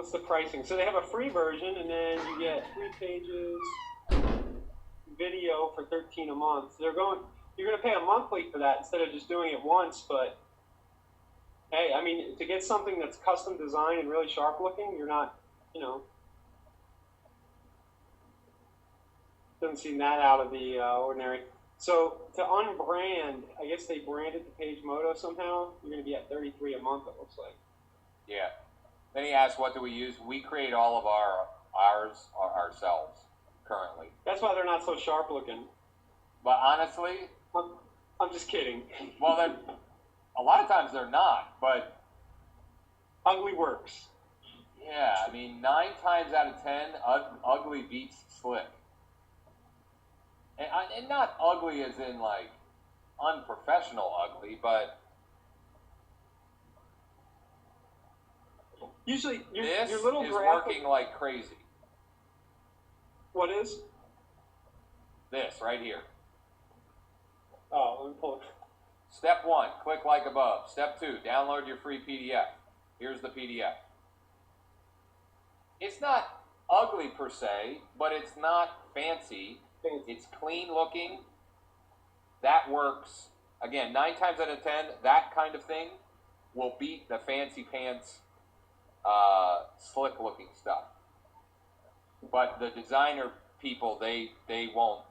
what's the pricing? So they have a free version, and then you get 3 pages, video for $13 a month. You're going to pay a monthly for that instead of just doing it once. But hey, I mean, to get something that's custom designed and really sharp looking, you're not, doesn't seem that out of the ordinary. So to unbrand, I guess they branded the page Moto somehow. You're going to be at $33 a month, it looks like. Yeah. Then he asked, what do we use? We create all of ours ourselves currently. That's why they're not so sharp looking. But honestly, I'm just kidding. Well, then a lot of times they're not, but ugly works. Yeah, I mean, 9 times out of 10, ugly beats slick. And not ugly as in like unprofessional ugly, but usually this your little is graphic working like crazy. What is? This right here. Oh, let me pull it. Step 1, click like above. Step 2, download your free PDF. Here's the PDF. It's not ugly per se, but it's not fancy. It's clean looking. That works. Again, 9 times out of 10, that kind of thing will beat the fancy pants, slick looking stuff. But the designer people, they won't,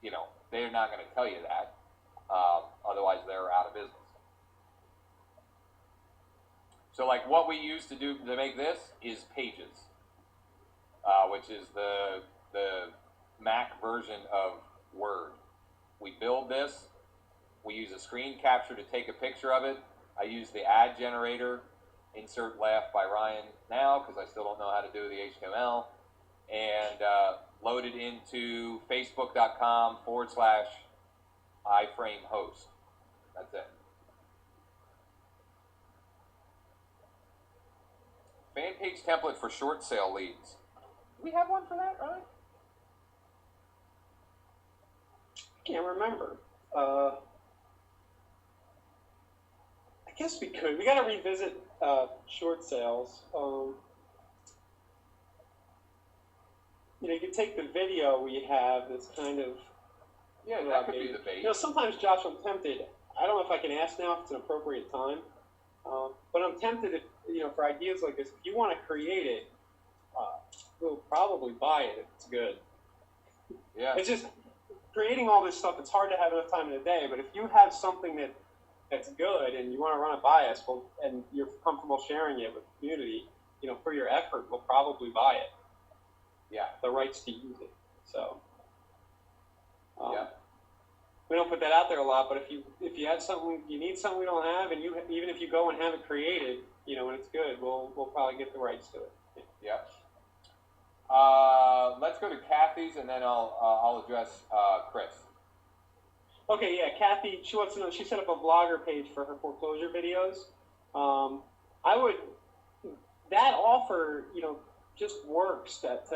they're not going to tell you that. Otherwise, they're out of business. So like what we use to make this is Pages, which is the Mac version of Word. We build this. We use a screen capture to take a picture of it. I use the ad generator, insert laugh by Ryan now because I still don't know how to do the HTML, and load it into facebook.com/iframehost. That's it. Fan page template for short sale leads. Do we have one for that, right? I can't remember. I guess we could. We got to revisit short sales. You could take the video we have that's kind of... Yeah, that could be the bait. Sometimes, Josh, I'm tempted. I don't know if I can ask now if it's an appropriate time. But I'm tempted, for ideas like this, if you want to create it, we'll probably buy it if it's good. Yeah. It's just creating all this stuff, it's hard to have enough time in a day, but if you have something that's good and you want to run it by us, and you're comfortable sharing it with the community, for your effort, we'll probably buy it. Yeah. The rights to use it. So yeah. We don't put that out there a lot, but if you have something, you need something we don't have, and even if you go and have it created, and it's good, we'll probably get the rights to it. Yeah. Let's go to Kathy's, and then I'll address Chris. Okay, yeah, Kathy, she wants to know. She set up a Blogger page for her foreclosure videos. That offer, just works. That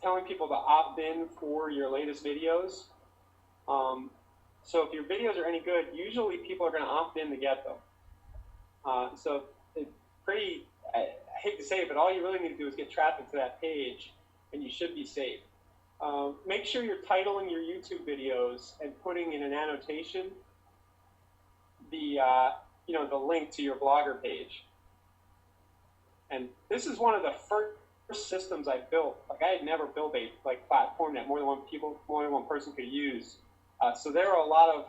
telling people to opt in for your latest videos. So if your videos are any good, usually people are going to opt in to get them. So it's pretty, I hate to say it, but all you really need to do is get traffic to that page, and you should be safe. Make sure you're titling your YouTube videos and putting in an annotation the link to your Blogger page. And this is one of the first systems I built. Like, I had never built a platform that more than one person could use. So there are a lot of,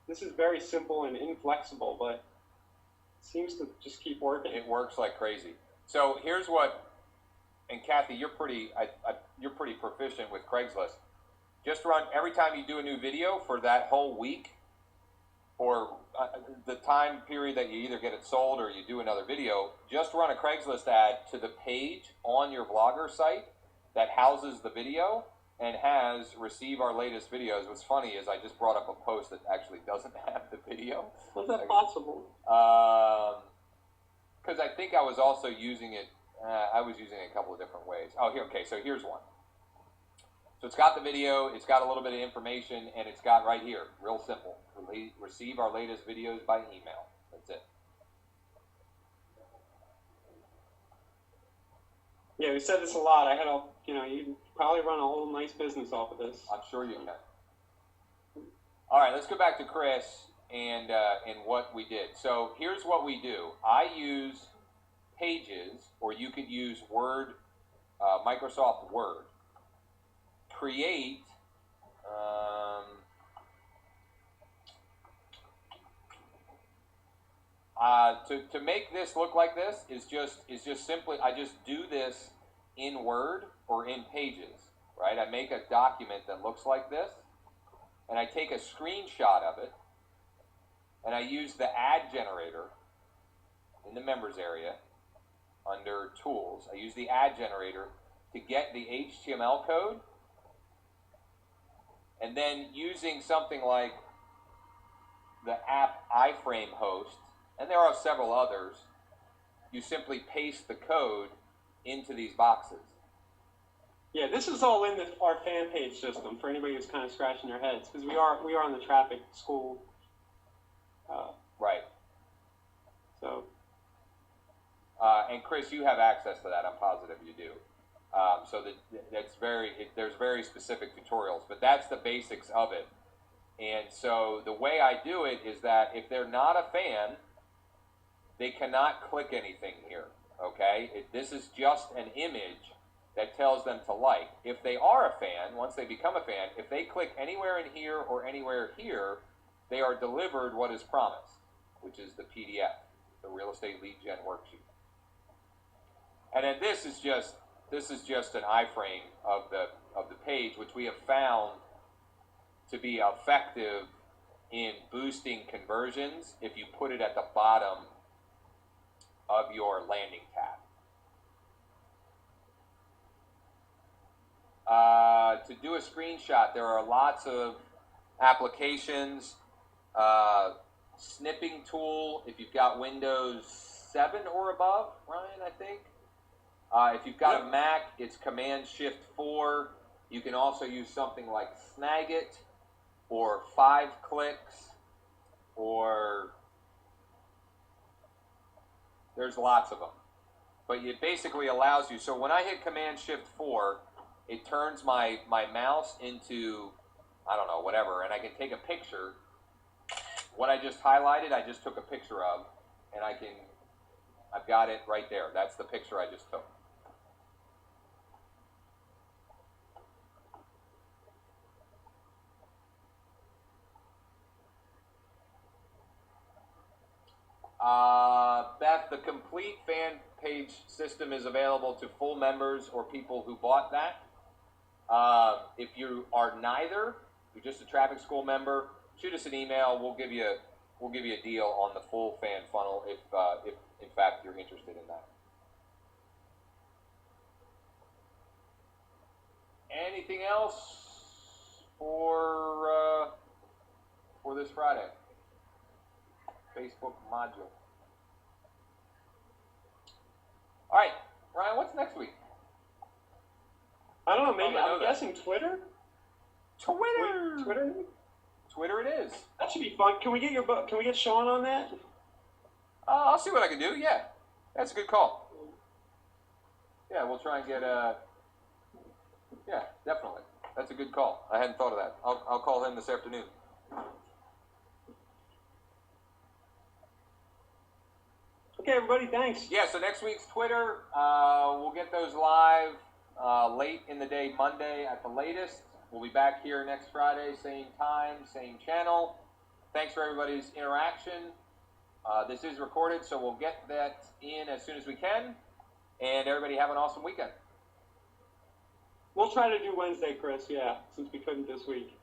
this is very simple and inflexible, but it seems to just keep working. It works like crazy. So here's what, and Kathy, you're pretty proficient with Craigslist. Just run, every time you do a new video for that whole week, or the time period that you either get it sold or you do another video, just run a Craigslist ad to the page on your Blogger site that houses the video and has receive our latest videos. What's funny is I just brought up a post that actually doesn't have the video. How's that possible? Because I think I was also using it, I was using it a couple of different ways. Oh, here, okay, so here's one. So it's got the video, it's got a little bit of information, and it's got right here, real simple, receive our latest videos by email. That's it. Yeah, we said this a lot. I had a, you can probably run a whole nice business off of this. I'm sure you can. All right, let's go back to Chris and what we did. So here's what we do. I use Pages, or you could use Word, Microsoft Word. Create. To make this look like this is just simply, I just do this in Word or in Pages, right? I make a document that looks like this, and I take a screenshot of it, and I use the ad generator in the members area under Tools. I use the ad generator to get the HTML code, and then using something like the app iframe host, and there are several others, you simply paste the code into these boxes. Yeah, this is all in our fan page system for anybody who's kind of scratching their heads, because we are on the traffic school. Right. So. And Chris, you have access to that. I'm positive you do. So there's very specific tutorials, but that's the basics of it. And so the way I do it is that if they're not a fan, they cannot click anything here, okay? This is just an image that tells them to like. If they are a fan, once they become a fan, if they click anywhere in here or anywhere here, they are delivered what is promised, which is the PDF, the Real Estate Lead Gen Worksheet. And then this is just an iframe of the page, which we have found to be effective in boosting conversions if you put it at the bottom of your landing tab. To do a screenshot, there are lots of applications. Snipping tool, if you've got Windows 7 or above, Ryan, I think. If you've got a Mac, it's Command-Shift-4. You can also use something like Snagit or 5clicks, or there's lots of them. But it basically allows you, so when I hit Command-Shift-4, it turns my mouse into, I don't know, whatever, and I can take a picture. What I just highlighted, I just took a picture of, and I've got it right there. That's the picture I just took. Beth, the complete fan page system is available to full members or people who bought that. If you are neither, you're just a traffic school member, shoot us an email. We'll give you a deal on the full fan funnel if in fact you're interested in that. Anything else for this Friday? Facebook module. All right, Ryan, what's next week? I don't know, maybe I'm guessing Twitter? Twitter it is. That should be fun. Can we get Sean on that? I'll see what I can do, yeah. That's a good call. Yeah, we'll try and get yeah, definitely. That's a good call. I hadn't thought of that. I'll call him this afternoon. Okay, everybody, thanks. Yeah, so next week's Twitter, we'll get those live late in the day, Monday at the latest. We'll be back here next Friday, same time, same channel. Thanks for everybody's interaction. This is recorded, so we'll get that in as soon as we can. And everybody have an awesome weekend. We'll try to do Wednesday, Chris, yeah, since we couldn't this week.